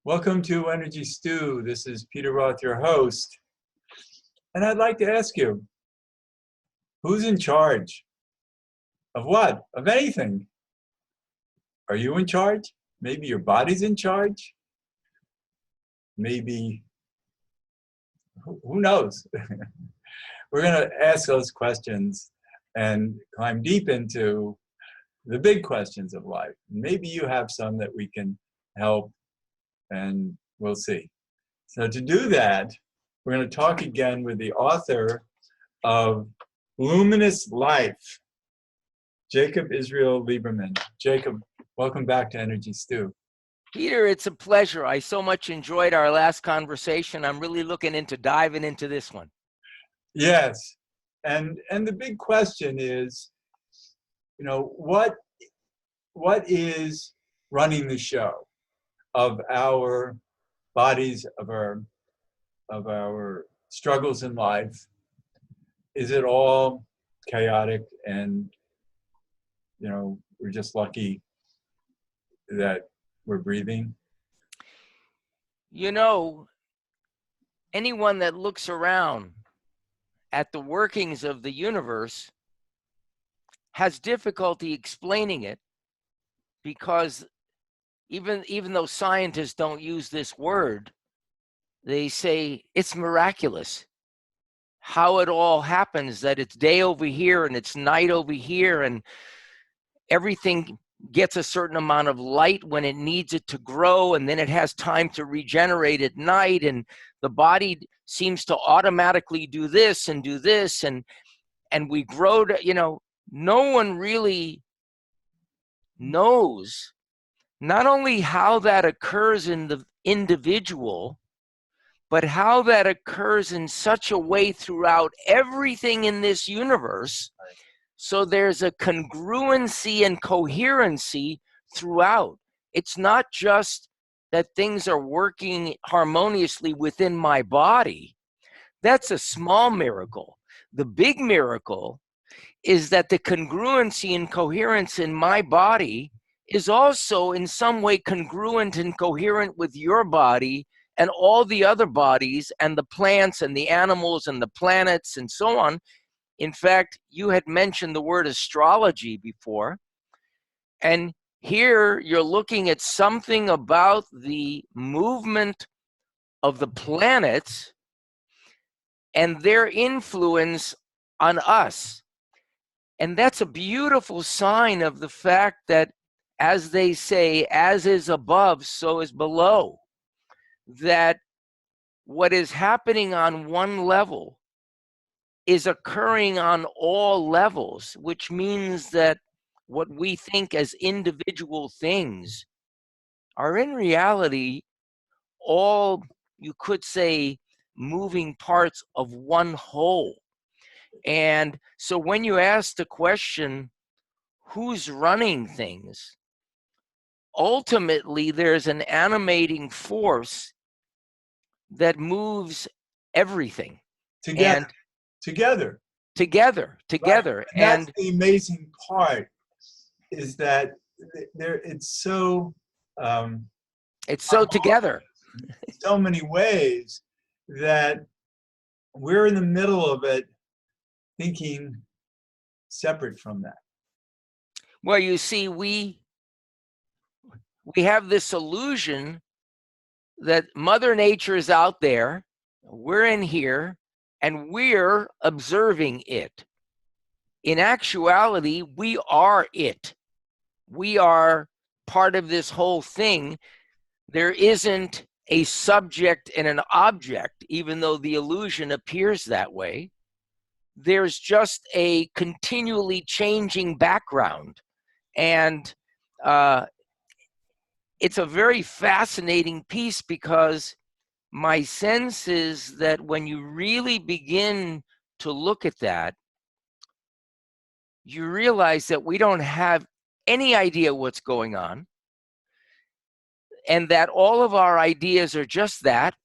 Welcome to Energy Stew. This is Peter Roth, your host. And I'd like to ask you, who's in charge? Of what? Of anything? Are you in charge? Maybe your body's in charge? Maybe, who knows? We're going to ask those questions and climb deep into the big questions of life. Maybe you have some that we can help, and we'll see. So to do that, we're going to talk again with the author of Luminous Life, Jacob Israel Liberman. Jacob, welcome back to Energy Stew. Peter, it's a pleasure. I so much enjoyed our last conversation. I'm really looking into diving into this one. Yes, and the big question is, what is running the show of our bodies, of our struggles in life? Is it all chaotic and we're just lucky that we're breathing? Anyone that looks around at the workings of the universe has difficulty explaining it, because even though scientists don't use this word, they say it's miraculous how it all happens, that it's day over here and it's night over here, and everything gets a certain amount of light when it needs it to grow, and then it has time to regenerate at night, and the body seems to automatically do this, and we grow to, no one really knows not only how that occurs in the individual, but how that occurs in such a way throughout everything in this universe. So there's a congruency and coherency throughout. It's not just that things are working harmoniously within my body. That's a small miracle. The big miracle is that the congruency and coherence in my body is also in some way congruent and coherent with your body and all the other bodies and the plants and the animals and the planets and so on. In fact, you had mentioned the word astrology before, and here you're looking at something about the movement of the planets and their influence on us. And that's a beautiful sign of the fact that, as they say, as is above, so is below. That what is happening on one level is occurring on all levels, which means that what we think as individual things are in reality all, you could say, moving parts of one whole. And so when you ask the question, who's running things? Ultimately, there's an animating force that moves everything. Together. Right. And that's the amazing part, is that it's so together. So many ways that we're in the middle of it, thinking separate from that. Well, you see, we have this illusion that Mother Nature is out there, we're in here, and we're observing it. In actuality, we are it. We are part of this whole thing. There isn't a subject and an object, even though the illusion appears that way. There's just a continually changing background. And it's a very fascinating piece, because my sense is that when you really begin to look at that, you realize that we don't have any idea what's going on, and that all of our ideas are just that.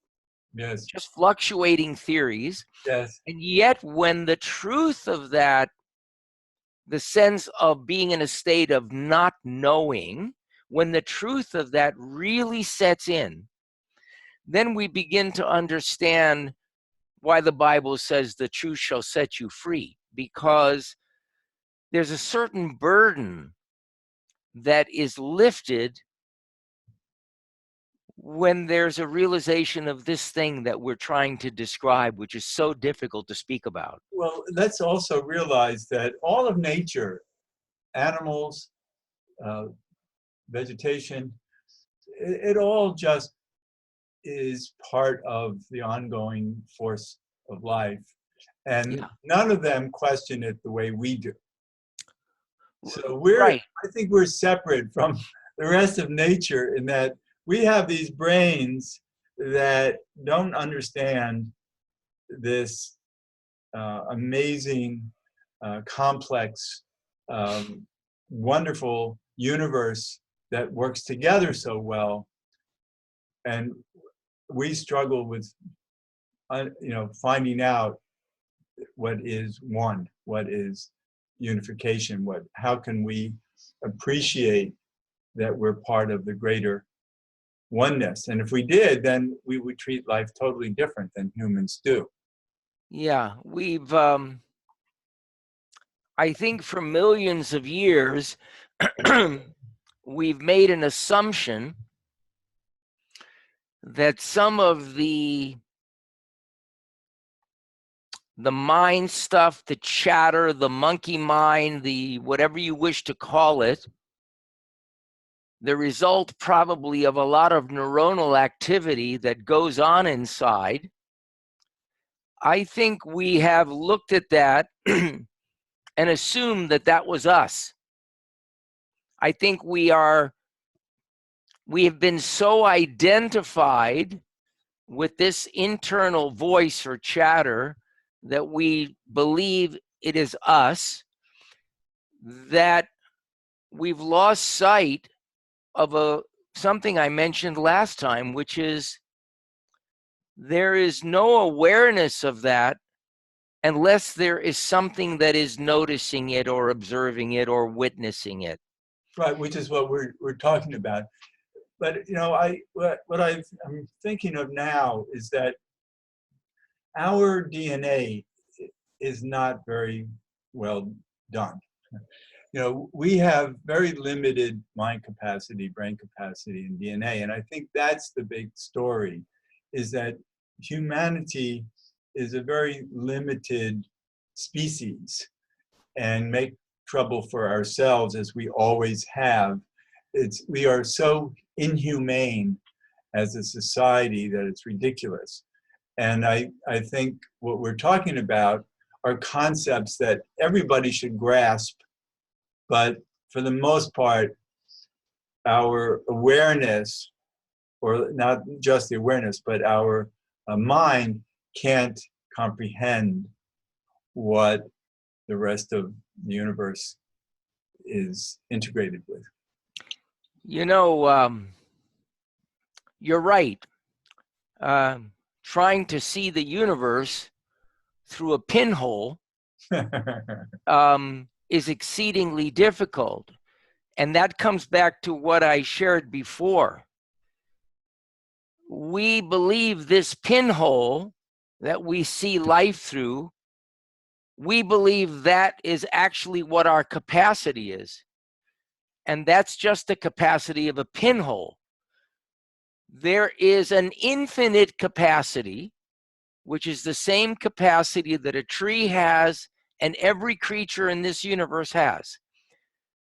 Yes. Just fluctuating theories. Yes. And yet, when the truth of that, the sense of being in a state of not knowing, when the truth of that really sets in, then we begin to understand why the Bible says the truth shall set you free, because there's a certain burden that is lifted when there's a realization of this thing that we're trying to describe, which is so difficult to speak about. Well, let's also realize that all of nature, animals, vegetation, it all just is part of the ongoing force of life. And Yeah. none of them question it the way we do. So Right. I think we're separate from the rest of nature in that we have these brains that don't understand this amazing, complex, wonderful universe that works together so well. And we struggle with, finding out what is one, what is unification, how can we appreciate that we're part of the greater oneness. And if we did, then we would treat life totally different than humans do. Yeah, I think for millions of years, we've made an assumption that some of the mind stuff, the chatter, the monkey mind, the whatever you wish to call it, the result probably of a lot of neuronal activity that goes on inside. I think we have looked at that and assumed that that was us. I think we have been so identified with this internal voice or chatter that we believe it is us, that we've lost sight of something I mentioned last time, which is there is no awareness of that unless there is something that is noticing it or observing it or witnessing it. Right, which is what we're talking about. But what I'm thinking of now is that our DNA is not very well done. We have very limited mind capacity, brain capacity, and DNA. And I think that's the big story, is that humanity is a very limited species and make trouble for ourselves as we always have. We are so inhumane as a society that it's ridiculous. And I think what we're talking about are concepts that everybody should grasp, but for the most part, our awareness, or not just the awareness, but our mind can't comprehend what the rest of the universe is integrated with. You're right. Trying to see the universe through a pinhole is exceedingly difficult. And that comes back to what I shared before. We believe this pinhole that we see life through, we believe that is actually what our capacity is. And that's just the capacity of a pinhole. There is an infinite capacity, which is the same capacity that a tree has and every creature in this universe has,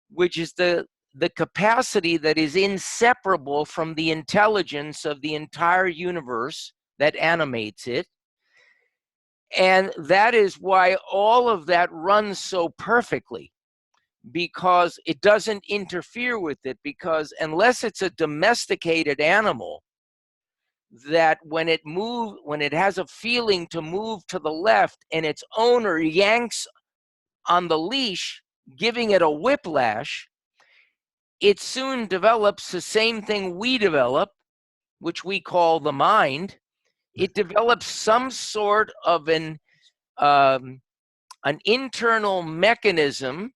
which is the capacity that is inseparable from the intelligence of the entire universe that animates it. And that is why all of that runs so perfectly, because it doesn't interfere with it, because unless it's a domesticated animal, that when it has a feeling to move to the left and its owner yanks on the leash, giving it a whiplash, it soon develops the same thing we develop, which we call the mind. It develops some sort of an internal mechanism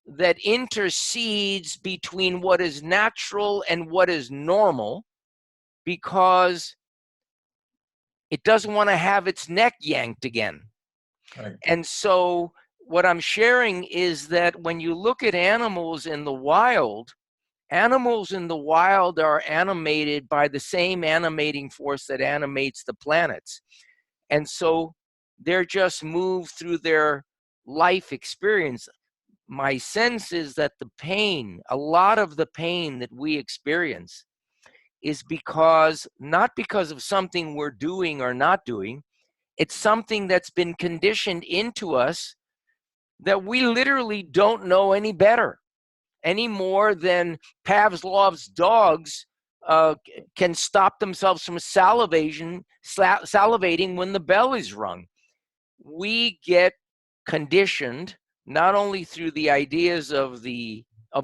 that intercedes between what is natural and what is normal, because It doesn't want to have its neck yanked again. Right. And so what I'm sharing is that when you look at animals in the wild are animated by the same animating force that animates the planets. And so they're just moved through their life experience. My sense is that the pain, a lot of the pain that we experience, is not because of something we're doing or not doing. It's something that's been conditioned into us that we literally don't know any better, any more than Pavlov's dogs can stop themselves from salivating when the bell is rung. We get conditioned not only through the ideas of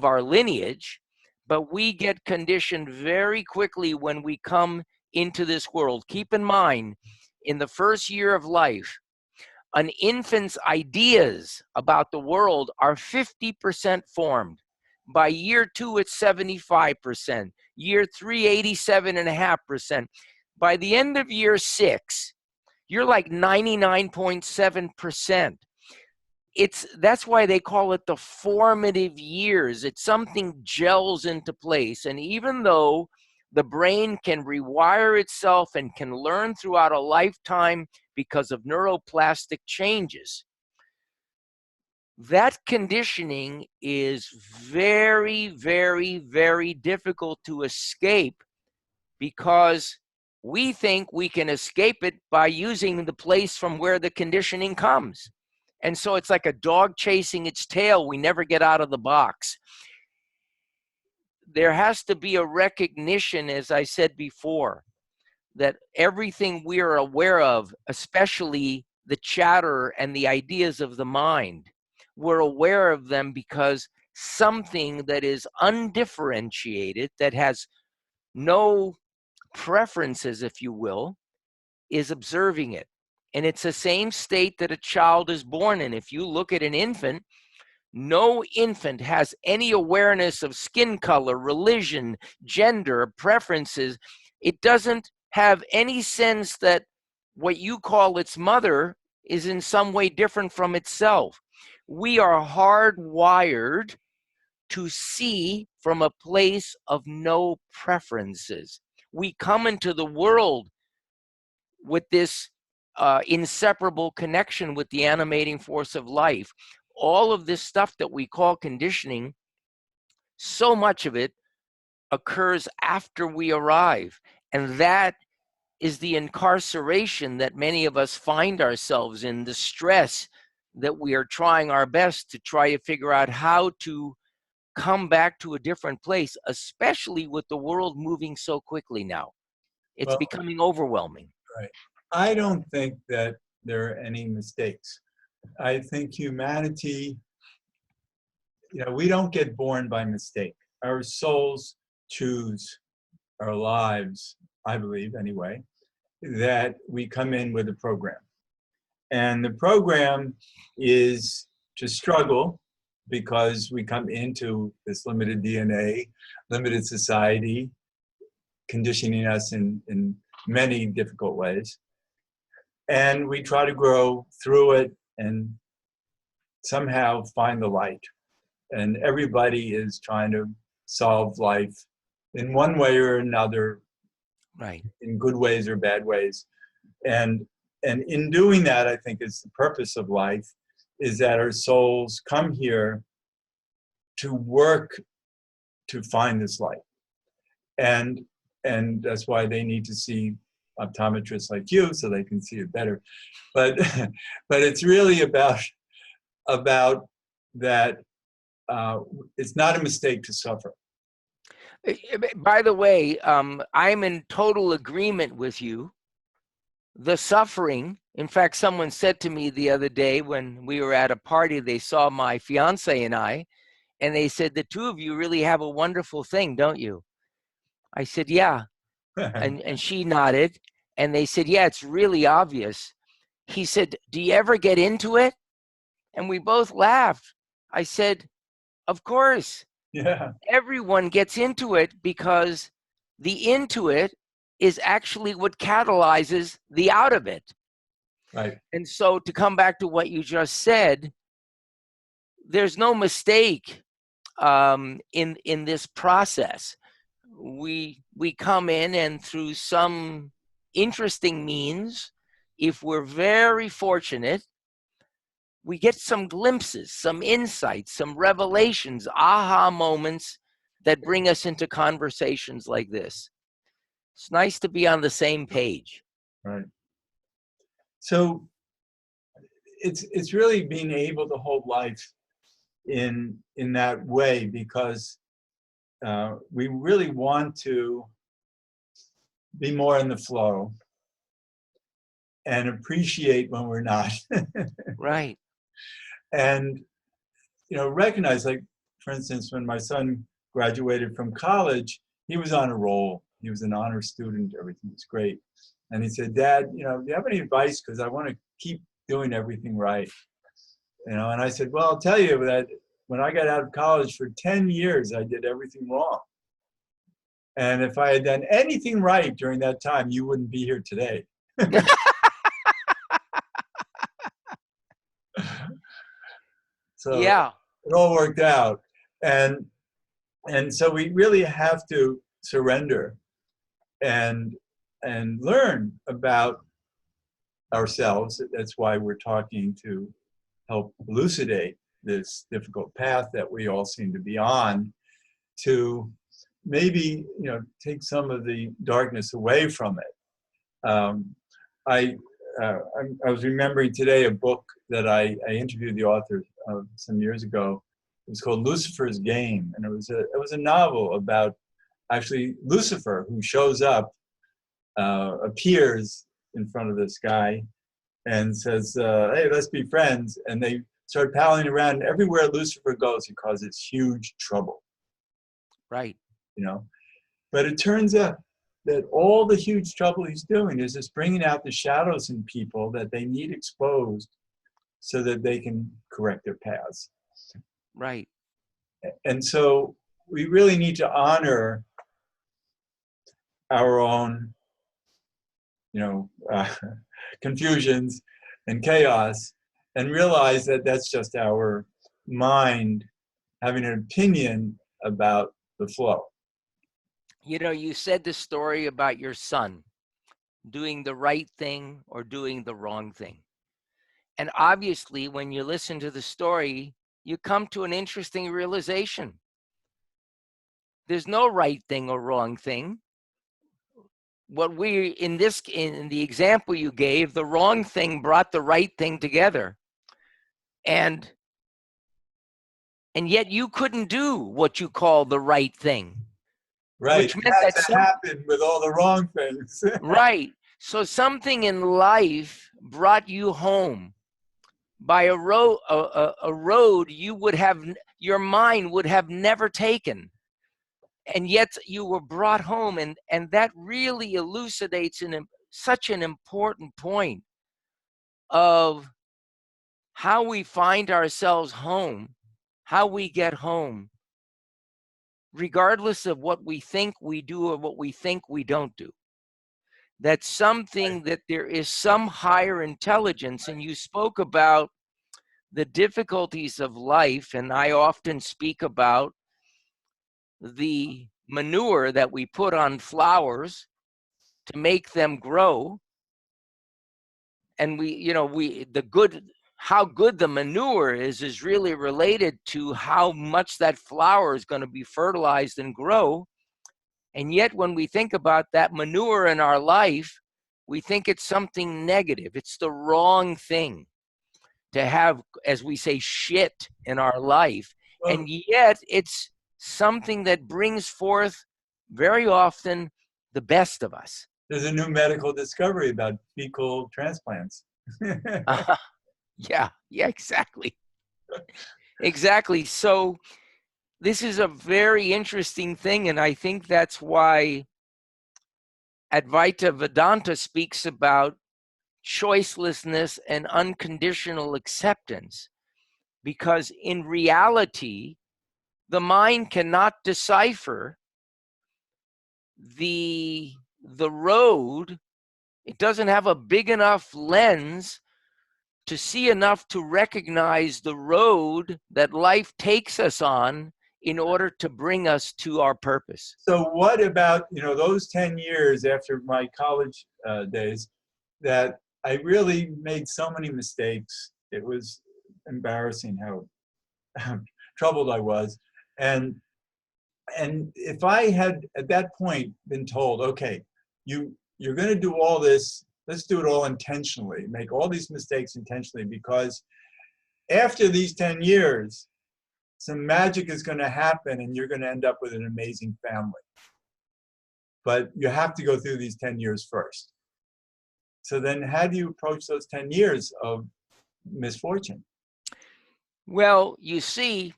our lineage, but we get conditioned very quickly when we come into this world. Keep in mind, in the first year of life, an infant's ideas about the world are 50% formed. By year 2, it's 75%. Year 3, 87.5%. By the end of year 6, you're like 99.7%. That's why they call it the formative years. It's something gels into place. And even though the brain can rewire itself and can learn throughout a lifetime because of neuroplastic changes, that conditioning is very, very, very difficult to escape, because we think we can escape it by using the place from where the conditioning comes. And so it's like a dog chasing its tail. We never get out of the box. There has to be a recognition, as I said before, that everything we are aware of, especially the chatter and the ideas of the mind, we're aware of them because something that is undifferentiated, that has no preferences, if you will, is observing it. And it's the same state that a child is born in. If you look at an infant, no infant has any awareness of skin color, religion, gender, preferences. It doesn't have any sense that what you call its mother is in some way different from itself. We are hardwired to see from a place of no preferences. We come into the world with this inseparable connection with the animating force of life. All of this stuff that we call conditioning, so much of it occurs after we arrive. And that is the incarceration that many of us find ourselves in, the stress that we are trying our best to try to figure out how to come back to a different place, especially with the world moving so quickly now. It's becoming overwhelming. Right. I don't think that there are any mistakes. I think humanity, we don't get born by mistake. Our souls choose our lives, I believe anyway, that we come in with a program. And the program is to struggle, because we come into this limited DNA, limited society, conditioning us in many difficult ways. And we try to grow through it and somehow find the light. And everybody is trying to solve life in one way or another, right, in good ways or bad ways. And in doing that, I think is the purpose of life, is that our souls come here to work to find this light. And that's why they need to see optometrists like you, so they can see it better. But it's really about that. It's not a mistake to suffer. By the way, I'm in total agreement with you. The suffering, in fact, someone said to me the other day when we were at a party, they saw my fiance and I, and they said, the two of you really have a wonderful thing, don't you? I said, yeah. And she nodded, and they said, yeah, it's really obvious. He said, do you ever get into it? And we both laughed. I said, of course. Yeah. Everyone gets into it, because the into it is actually what catalyzes the out of it. Right. And so to come back to what you just said, there's no mistake in this process. We come in, and through some interesting means, if we're very fortunate, we get some glimpses, some insights, some revelations, aha moments that bring us into conversations like this. It's nice to be on the same page. Right. So it's really being able to hold life in that way, because we really want to be more in the flow and appreciate when we're not. Right. And recognize, like, for instance, when my son graduated from college, he was on a roll. He was an honor student. Everything was great. And he said, "Dad, do you have any advice? Because I want to keep doing everything right." And I said, "Well, I'll tell you that when I got out of college, for 10 years, I did everything wrong. And if I had done anything right during that time, you wouldn't be here today." So Yeah. it all worked out. And so we really have to surrender and learn about ourselves. That's why we're talking, to help elucidate this difficult path that we all seem to be on, to maybe take some of the darkness away from it. I was remembering today a book that I interviewed the author of some years ago. It was called Lucifer's Game, and it was a novel about actually Lucifer, who shows up, appears in front of this guy and says, "Hey, let's be friends." And they start palling around, and everywhere Lucifer goes, he causes huge trouble. Right. But it turns out that all the huge trouble he's doing is just bringing out the shadows in people that they need exposed so that they can correct their paths. Right. And so we really need to honor our own, confusions and chaos, and realize that that's just our mind having an opinion about the flow. You said the story about your son doing the right thing or doing the wrong thing. And obviously, when you listen to the story, you come to an interesting realization. There's no right thing or wrong thing. What in the example you gave, the wrong thing brought the right thing together. And yet you couldn't do what you call the right thing. Right. Which It meant had that to happen with all the wrong things. right. So something in life brought you home by a road you would have, your mind would have never taken. And yet you were brought home, and that really elucidates such an important point of how we find ourselves home, how we get home, regardless of what we think we do or what we think we don't do. That's something that there is some higher intelligence. And you spoke about the difficulties of life, and I often speak about the manure that we put on flowers to make them grow. And how good the manure is really related to how much that flower is going to be fertilized and grow. And yet when we think about that manure in our life, we think it's something negative. It's the wrong thing to have, as we say, shit in our life. Well, and yet it's something that brings forth very often the best of us. There's a new medical discovery about fecal transplants. Yeah, exactly. Exactly. So this is a very interesting thing, and I think that's why Advaita Vedanta speaks about choicelessness and unconditional acceptance, because in reality, the mind cannot decipher the the road, it doesn't have a big enough lens to see enough to recognize the road that life takes us on in order to bring us to our purpose. So what about, those 10 years after my college days that I really made so many mistakes. It was embarrassing how troubled I was. And if I had at that point been told, okay, you're going to do all this, let's do it all intentionally, make all these mistakes intentionally, because after these 10 years, some magic is going to happen and you're going to end up with an amazing family. But you have to go through these 10 years first. So then how do you approach those 10 years of misfortune? Well, you see,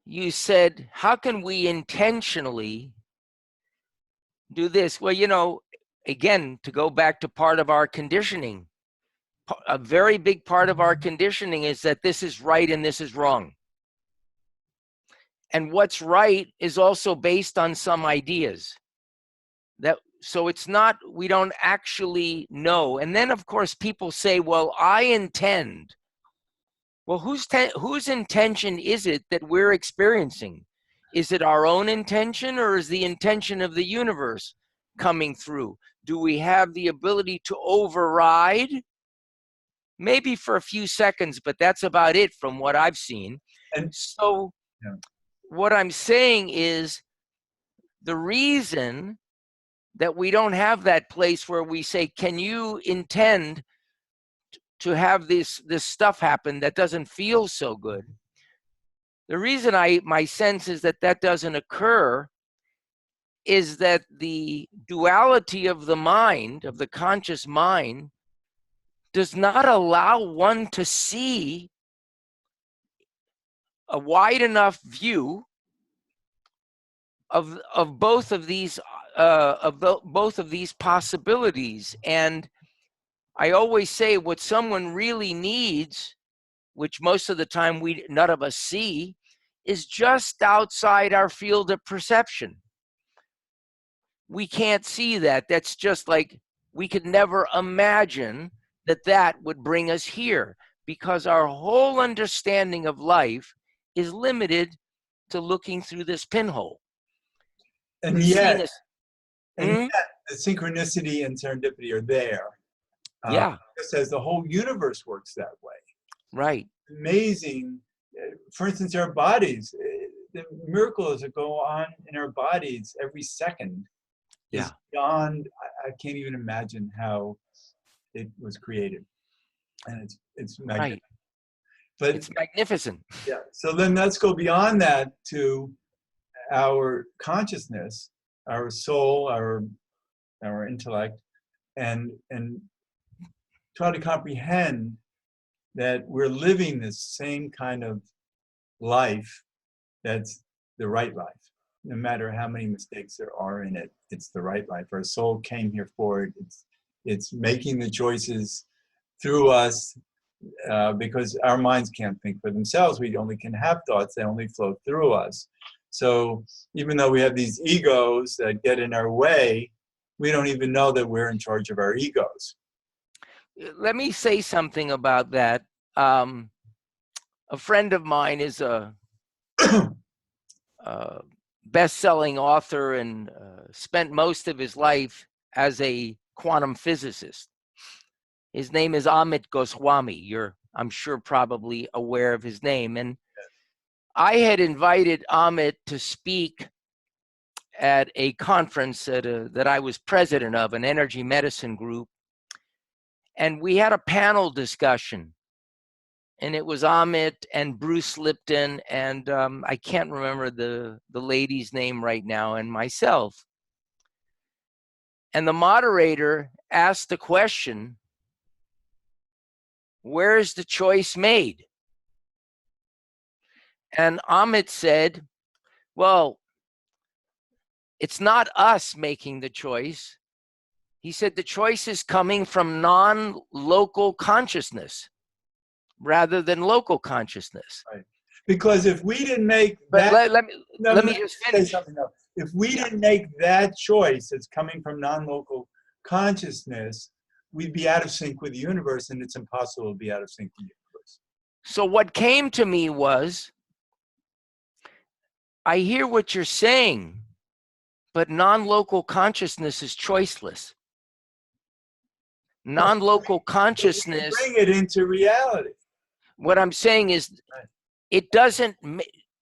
you said, how can we intentionally do this? Well, again, to go back to part of our conditioning, a very big part of our conditioning is that this is right and this is wrong. And what's right is also based on some ideas. So it's not, we don't actually know. And then, of course, people say, well, I intend. Well, whose intention is it that we're experiencing? Is it our own intention, or is the intention of the universe coming through? Do we have the ability to override? Maybe for a few seconds, but that's about it from what I've seen. And so what I'm saying is the reason that we don't have that place where we say, can you intend to have this stuff happen that doesn't feel so good? The reason my sense is that doesn't occur is that the duality of the mind, of the conscious mind, does not allow one to see a wide enough view of both of these possibilities. And I always say what someone really needs, which most of the time none of us see, is just outside our field of perception. We can't see that. That's just like we could never imagine that would bring us here, because our whole understanding of life is limited to looking through this pinhole. And yet the synchronicity and serendipity are there. Just as the whole universe works that way. Right. Amazing. For instance, our bodies, the miracles that go on in our bodies every second is beyond, I can't even imagine how it was created. And it's magnificent. Right. But it's magnificent. Yeah. So then let's go beyond that to our consciousness, our soul, our intellect, and try to comprehend that we're living this same kind of life that's the right life. No matter how many mistakes there are in it, it's the right life. Our soul came here for it. It's making the choices through us, because our minds can't think for themselves. We only can have thoughts. They only flow through us. So even though we have these egos that get in our way, we don't even know that we're in charge of our egos. Let me say something about that. A friend of mine is a best-selling author and spent most of his life as a quantum physicist. His name is Amit Goswami. I'm sure, probably aware of his name. And I had invited Amit to speak at a conference that I was president of, an energy medicine group. And we had a panel discussion. And it was Amit and Bruce Lipton, and I can't remember the lady's name right now, and myself. And the moderator asked the question, where is the choice made? And Amit said, well, it's not us making the choice. He said the choice is coming from non-local consciousness rather than local consciousness. Right. Because if we didn't make but that... let me just finish. Say something else. If we didn't make that choice that's coming from non-local consciousness, we'd be out of sync with the universe, and it's impossible to be out of sync with the universe. So what came to me was, I hear what you're saying, but non-local consciousness is choiceless. Non-local consciousness, Bring it into reality. what I'm saying is, it doesn't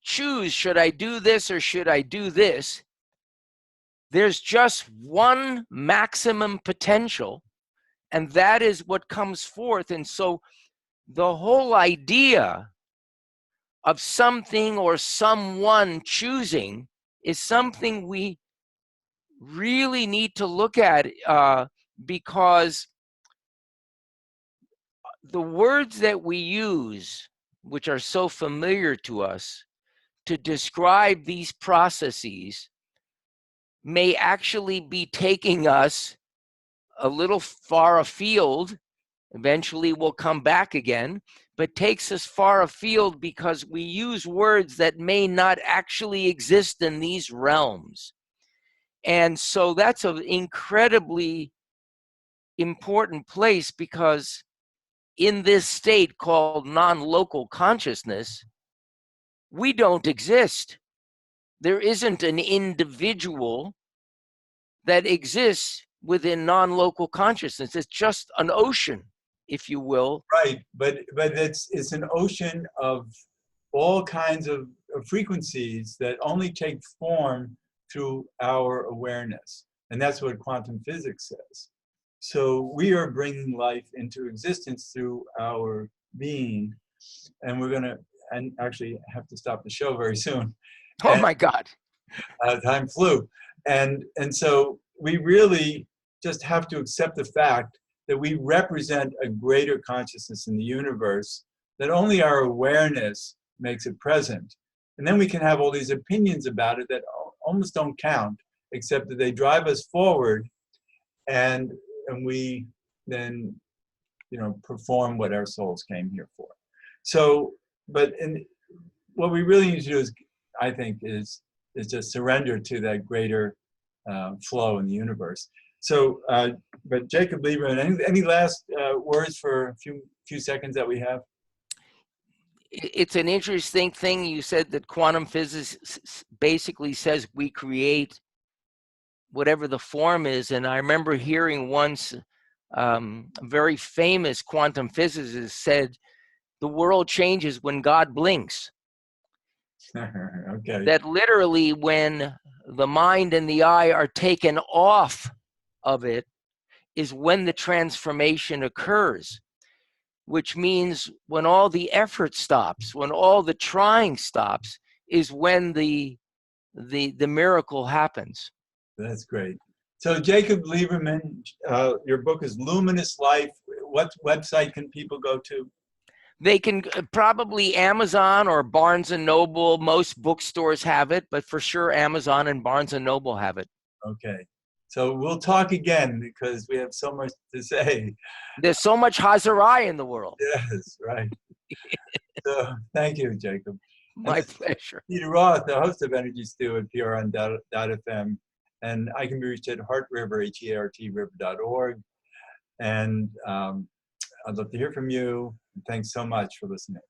choose, should I do this or should I do this? There's just one maximum potential, and that is what comes forth. And so the whole idea of something or someone choosing is something we really need to look at, because the words that we use, which are so familiar to us, to describe these processes may actually be taking us a little far afield. Eventually we'll come back again, but takes us far afield because we use words that may not actually exist in these realms. And so that's an incredibly important place, because in this state called non-local consciousness, we don't exist. There isn't an individual that exists within non-local consciousness. It's just an ocean, if you will. Right, but it's an ocean of all kinds of frequencies that only take form through our awareness, and that's what quantum physics says. So we are bringing life into existence through our being, and we're gonna and actually have to stop the show very soon. Oh And my God. time flew, and so we really just have to accept the fact that we represent a greater consciousness in the universe, that only our awareness makes it present. And then we can have all these opinions about it that almost don't count, except that they drive us forward, and we then, perform what our souls came here for. So, what we really need to do is, I think, is just surrender to that greater flow in the universe. So, but Jacob Lieberman, any last words for a few seconds that we have? It's an interesting thing. You said that quantum physics basically says we create whatever the form is. And I remember hearing once a very famous quantum physicist said, the world changes when God blinks. Okay. That literally when the mind and the eye are taken off of it is when the transformation occurs, which means when all the effort stops, when all the trying stops, is when the miracle happens. That's great. So Jacob Lieberman, your book is Luminous Life. What website can people go to? They can probably Amazon or Barnes and Noble. Most bookstores have it, but for sure Amazon and Barnes and Noble have it. Okay. So we'll talk again because we have so much to say. There's so much Hazarai in the world. Yes, right. So thank you, Jacob. My pleasure. Peter Roth, the host of Energy Stew at PRN.FM, and I can be reached at heartriver, HEARTriver.org. And I'd love to hear from you. Thanks so much for listening.